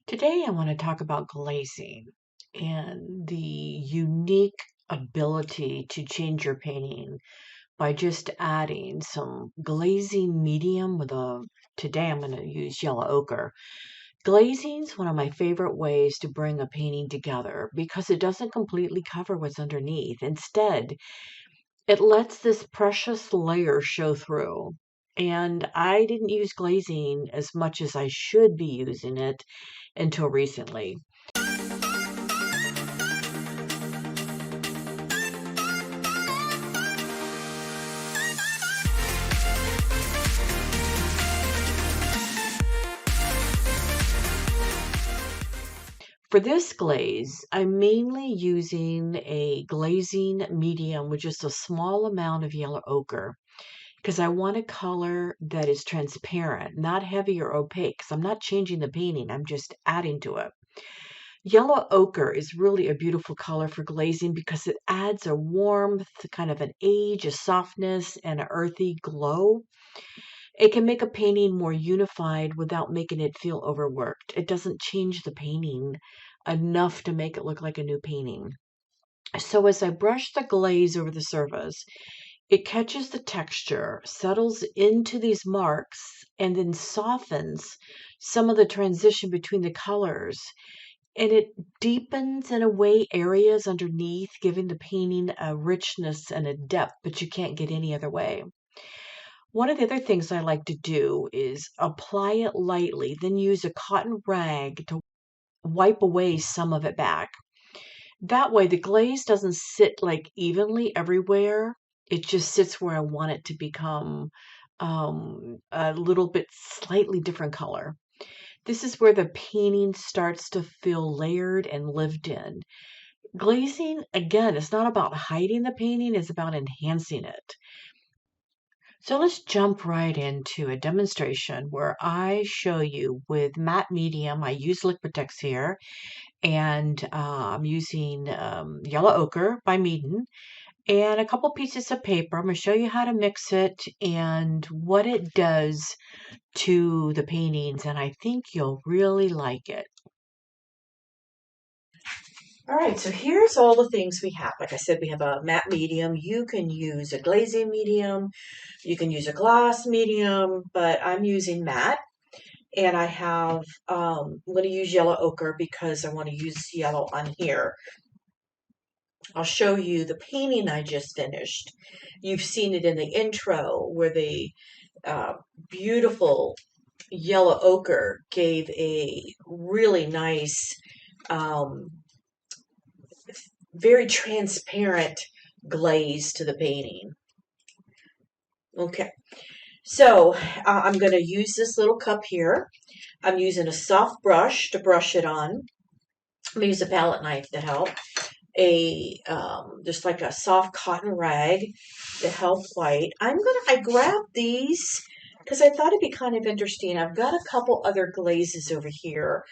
Today, I want to talk about glazing and the unique ability to change your painting by just adding some glazing medium today I'm going to use yellow ochre. Glazing is one of my favorite ways to bring a painting together because it doesn't completely cover what's underneath. Instead, it lets this precious layer show through. And I didn't use glazing as much as I should be using it until recently. For this glaze, I'm mainly using a glazing medium with just a small amount of yellow ochre because I want a color that is transparent, not heavy or opaque, because I'm not changing the painting, I'm just adding to it. Yellow ochre is really a beautiful color for glazing because it adds a warmth, kind of an age, a softness, and an earthy glow. It can make a painting more unified without making it feel overworked. It doesn't change the painting enough to make it look like a new painting. So as I brush the glaze over the surface, it catches the texture, settles into these marks, and then softens some of the transition between the colors. And it deepens in a way areas underneath, giving the painting a richness and a depth, but you can't get any other way. One of the other things I like to do is apply it lightly, then use a cotton rag to wipe away some of it back. That way, the glaze doesn't sit like evenly everywhere. It just sits where I want it to become a little bit slightly different color. This is where the painting starts to feel layered and lived in. Glazing, again, is not about hiding the painting, it's about enhancing it. So let's jump right into a demonstration where I show you with matte medium. I use Liquitex here, and I'm using Yellow Ochre by Meeden and a couple pieces of paper. I'm going to show you how to mix it and what it does to the paintings, and I think you'll really like it. All right, so here's all the things we have. Like I said, we have a matte medium. You can use a glazing medium. You can use a gloss medium, but I'm using matte. And I have, I'm going to use yellow ochre because I want to use yellow on here. I'll show you the painting I just finished. You've seen it in the intro where the uh, beautiful yellow ochre gave a really nice, um, very transparent glaze to the painting. Okay, so I'm going to use this little cup here. I'm using a soft brush to brush it on. I'm going to use a palette knife to help. Just like a soft cotton rag to help white. I grabbed these because I thought it'd be kind of interesting. I've got a couple other glazes over here.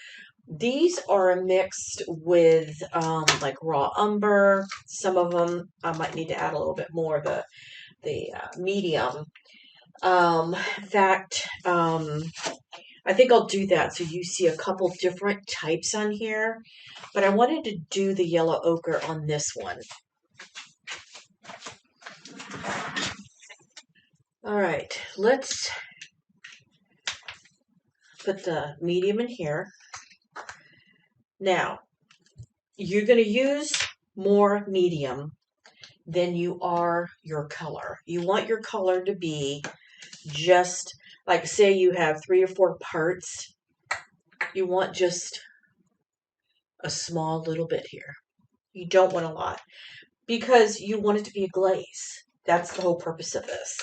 These are mixed with like raw umber. Some of them I might need to add a little bit more. The medium. In fact, I think I'll do that so you see a couple different types on here. But I wanted to do the yellow ochre on this one. All right, let's put the medium in here. Now, you're going to use more medium than you are your color. You want your color to be just, like say you have 3 or 4 parts. You want just a small little bit here. You don't want a lot because you want it to be a glaze. That's the whole purpose of this.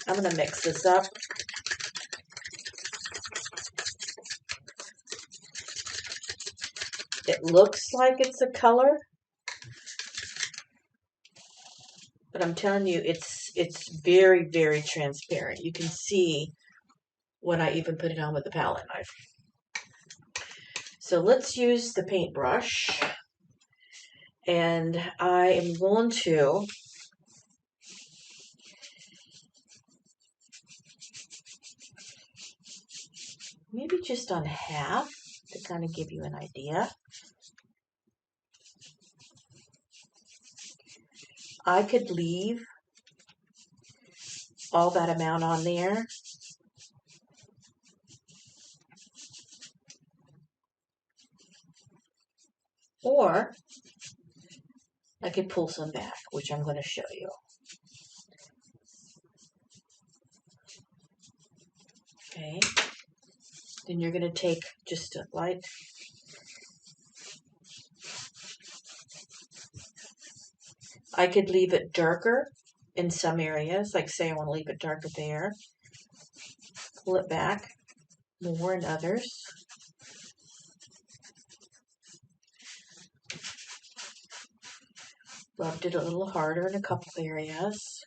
I'm going to mix this up. It looks like it's a color, but I'm telling you, it's very, very transparent. You can see when I even put it on with the palette knife. So let's use the paintbrush, and I am going to maybe just on half to kind of give you an idea. I could leave all that amount on there. Or I could pull some back, which I'm going to show you. Okay. Then you're going to take just a light. I could leave it darker in some areas, like say I want to leave it darker there. Pull it back more in others. Rubbed it a little harder in a couple areas.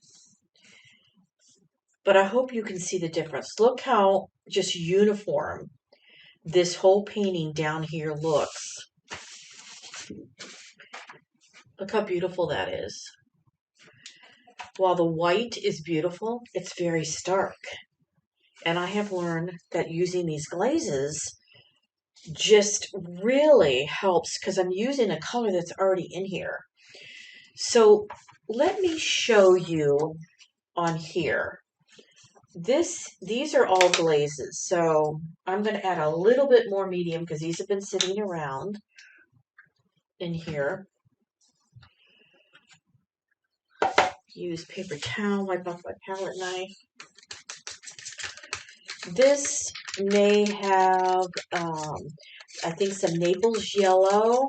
But I hope you can see the difference. Look how just uniform this whole painting down here looks. Look how beautiful that is. While the white is beautiful, it's very stark. And I have learned that using these glazes just really helps because I'm using a color that's already in here. So let me show you on here. These are all glazes. So I'm going to add a little bit more medium because these have been sitting around in here. Use paper towel, wipe off my palette knife. This may have, I think, some Naples yellow.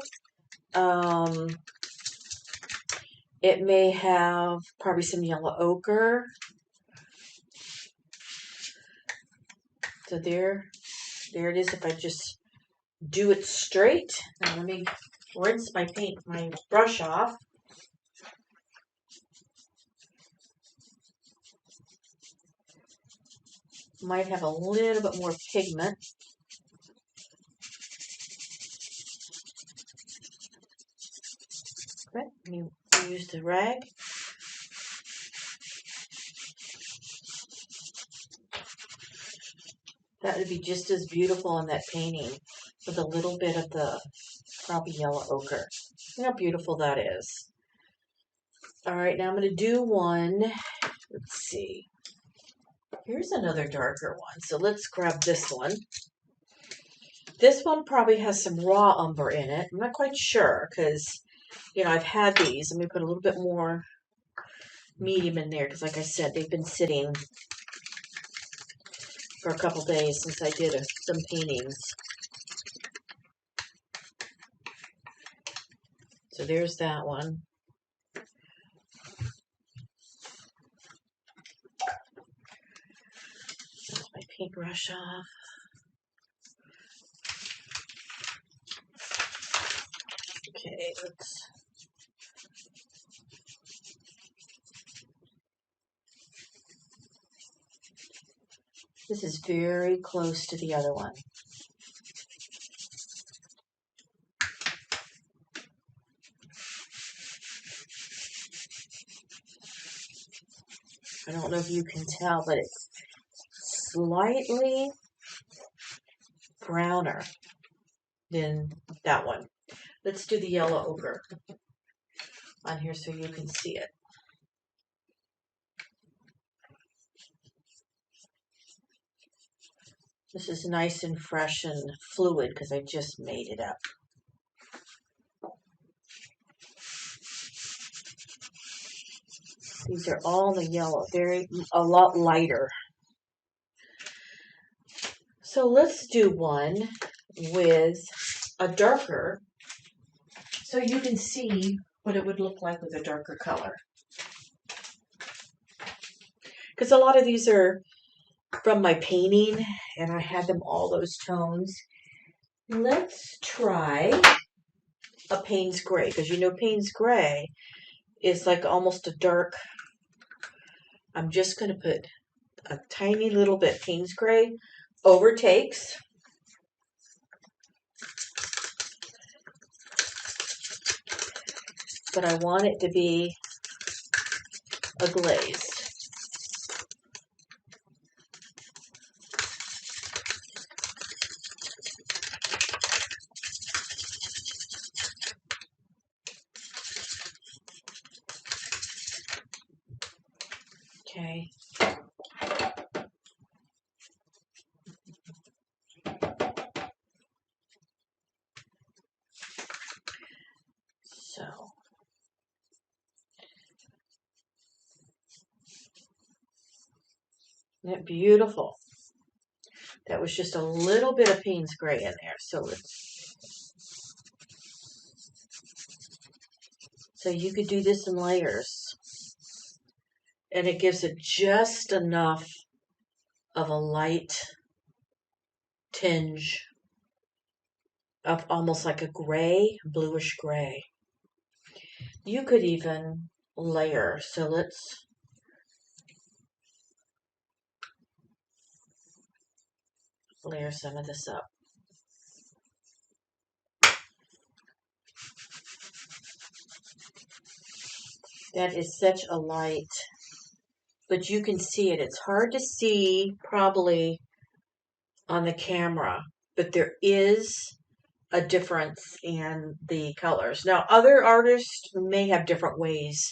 It may have probably some yellow ochre. So there it is. If I just do it straight, now let me rinse my brush off. Might have a little bit more pigment. Okay, let me use the rag. That would be just as beautiful in that painting with a little bit of the probably yellow ochre. See how beautiful that is. All right, now I'm going to do one. Let's see. Here's another darker one. So let's grab this one. This one probably has some raw umber in it. I'm not quite sure because, you know, I've had these. Let me put a little bit more medium in there because, like I said, they've been sitting for a couple days since I did some paintings. So there's that one. There's my paintbrush off. Okay, let's... This is very close to the other one. I don't know if you can tell, but it's slightly browner than that one. Let's do the yellow ochre on here so you can see it. This is nice and fresh and fluid because I just made it up. These are all the yellow, a lot lighter. So let's do one with a darker so you can see what it would look like with a darker color. Because a lot of these are from my painting and I had them all those tones. Let's try a Payne's Gray because you know Payne's Gray is like almost a dark. I'm just going to put a tiny little bit Payne's Gray overtakes. But I want it to be a glaze. Okay. So, isn't it beautiful? That was just a little bit of Payne's Gray in there. So you could do this in layers. And it gives it just enough of a light tinge of almost like a gray, bluish gray. You could even layer. So let's layer some of this up. That is such a light, but you can see it. It's hard to see probably on the camera, but there is a difference in the colors. Now, other artists may have different ways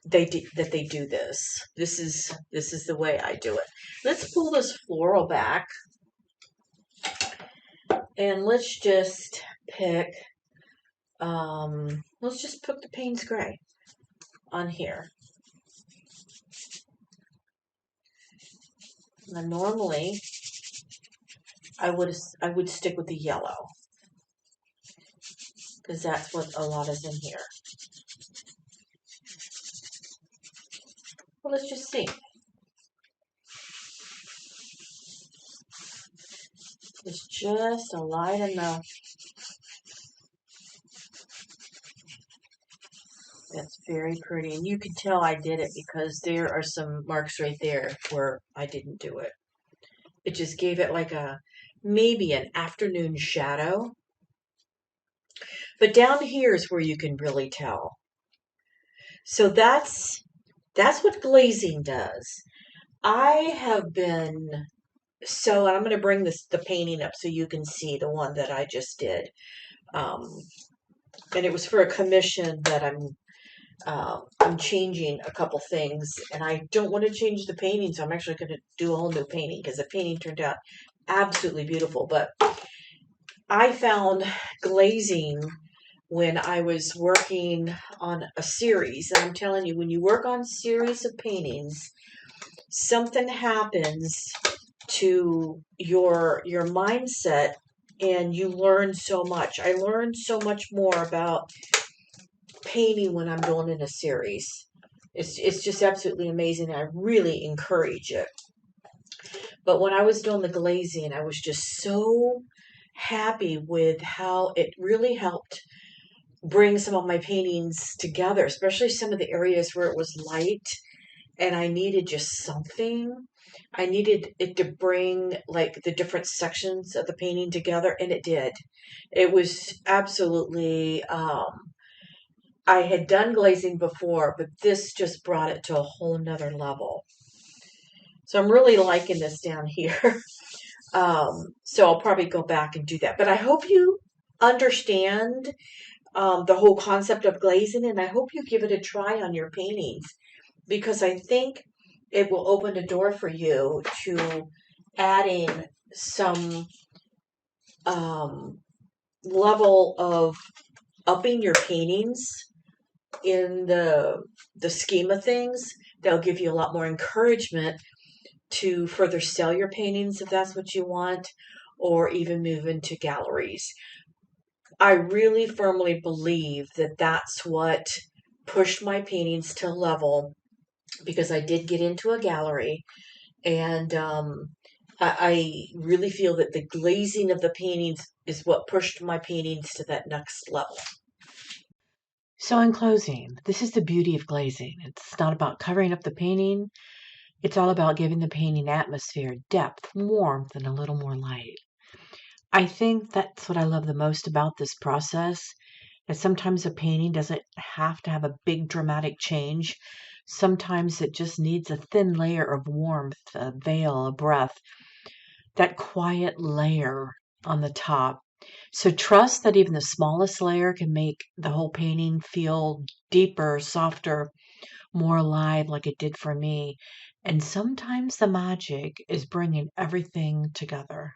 that they do this. This is the way I do it. Let's pull this floral back, and let's just pick. Let's just put the Payne's Gray on here. Now, normally, I would stick with the yellow because that's what a lot is in here. Well, let's just see. It's just a light enough. That's very pretty. And you can tell I did it because there are some marks right there where I didn't do it. It just gave it like maybe an afternoon shadow. But down here is where you can really tell. So that's what glazing does. I have been, so I'm going to bring the painting up so you can see the one that I just did. And it was for a commission that I'm changing a couple things, and I don't want to change the painting, so I'm actually going to do a whole new painting because the painting turned out absolutely beautiful. But I found glazing when I was working on a series, and I'm telling you, when you work on a series of paintings, something happens to your mindset, and you learn so much. I learned so much more about painting when I'm doing in a series. It's just absolutely amazing. I really encourage it. But when I was doing the glazing, I was just so happy with how it really helped bring some of my paintings together, especially some of the areas where it was light and I needed just something. I needed it to bring like the different sections of the painting together, and it did. It was absolutely, I had done glazing before, but this just brought it to a whole nother level. So I'm really liking this down here. So I'll probably go back and do that. But I hope you understand the whole concept of glazing, and I hope you give it a try on your paintings because I think it will open a door for you to adding some level of upping your paintings in the scheme of things. They'll give you a lot more encouragement to further sell your paintings if that's what you want, or even move into galleries. I really firmly believe that that's what pushed my paintings to a level, because I did get into a gallery, and I really feel that the glazing of the paintings is what pushed my paintings to that next level. So in closing, this is the beauty of glazing. It's not about covering up the painting. It's all about giving the painting atmosphere, depth, warmth, and a little more light. I think that's what I love the most about this process, that sometimes a painting doesn't have to have a big dramatic change. Sometimes it just needs a thin layer of warmth, a veil, a breath, that quiet layer on the top. So trust that even the smallest layer can make the whole painting feel deeper, softer, more alive like it did for me. And sometimes the magic is bringing everything together.